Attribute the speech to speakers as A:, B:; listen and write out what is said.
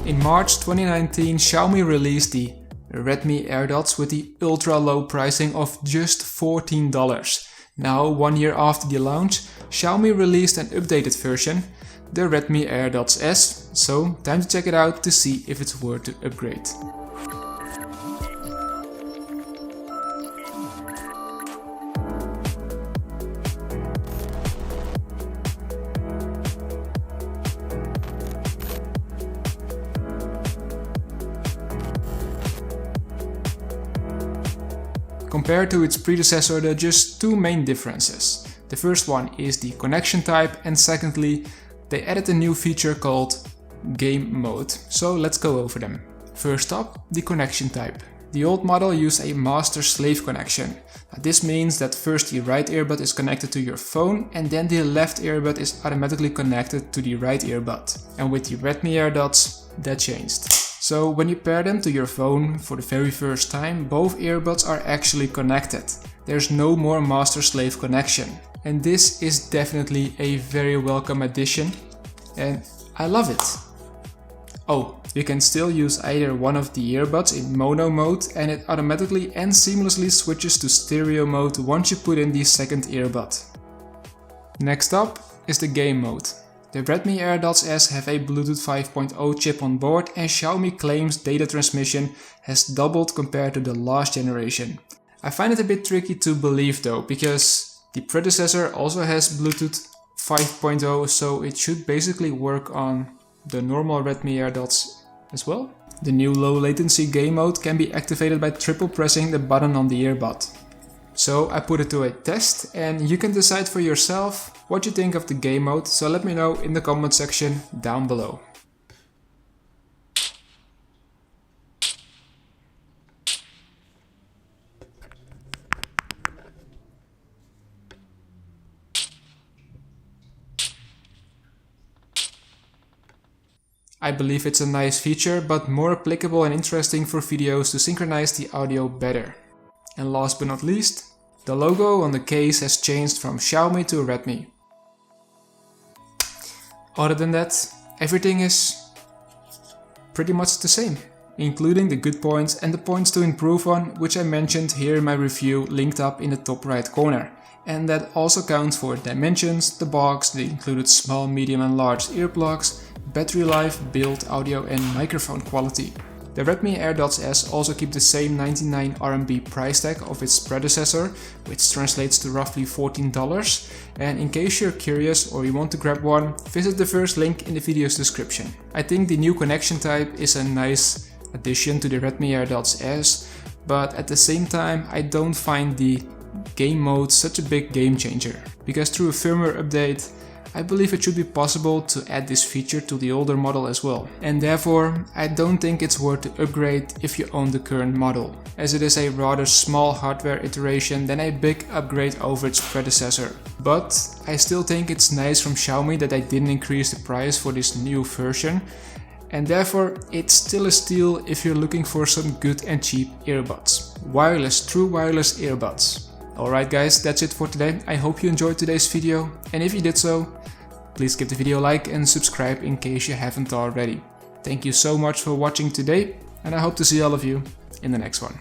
A: In March 2019, Xiaomi released the Redmi AirDots with the ultra low pricing of just $14. Now, 1 year after the launch, Xiaomi released an updated version, the Redmi AirDots S, so time to check it out to see if it's worth the upgrade. Compared to its predecessor, there are just two main differences. The first one is the connection type, and secondly, they added a new feature called game mode. So let's go over them. First up, the connection type. The old model used a master-slave connection. Now, this means that first the right earbud is connected to your phone and then the left earbud is automatically connected to the right earbud. And with the Redmi AirDots, that changed. So when you pair them to your phone for the very first time, both earbuds are actually connected. There's no more master-slave connection. And this is definitely a very welcome addition and I love it. Oh, you can still use either one of the earbuds in mono mode and it automatically and seamlessly switches to stereo mode once you put in the second earbud. Next up is the game mode. The Redmi AirDots S have a Bluetooth 5.0 chip on board and Xiaomi claims data transmission has doubled compared to the last generation. I find it a bit tricky to believe though, because the predecessor also has Bluetooth 5.0, so it should basically work on the normal Redmi AirDots as well. The new low latency game mode can be activated by triple pressing the button on the earbud. So I put it to a test and you can decide for yourself what you think of the game mode, so let me know in the comment section down below. I believe it's a nice feature, but more applicable and interesting for videos to synchronize the audio better. And last but not least, the logo on the case has changed from Xiaomi to Redmi. Other than that, everything is pretty much the same, including the good points and the points to improve on, which I mentioned here in my review linked up in the top right corner. And that also counts for dimensions, the box, the included small, medium and large earplugs, battery life, build, audio and microphone quality. The Redmi AirDots S also keep the same 99 RMB price tag of its predecessor, which translates to roughly $14. And in case you're curious or you want to grab one, visit the first link in the video's description. I think the new connection type is a nice addition to the Redmi AirDots S, but at the same time I don't find the game mode such a big game changer, because through a firmware update I believe it should be possible to add this feature to the older model as well. And therefore, I don't think it's worth the upgrade if you own the current model, as it is a rather small hardware iteration than a big upgrade over its predecessor. But I still think it's nice from Xiaomi that they didn't increase the price for this new version. And therefore, it's still a steal if you're looking for some good and cheap earbuds. Wireless, true wireless earbuds. Alright guys, that's it for today. I hope you enjoyed today's video, and if you did so, please give the video a like and subscribe in case you haven't already. Thank you so much for watching today, and I hope to see all of you in the next one.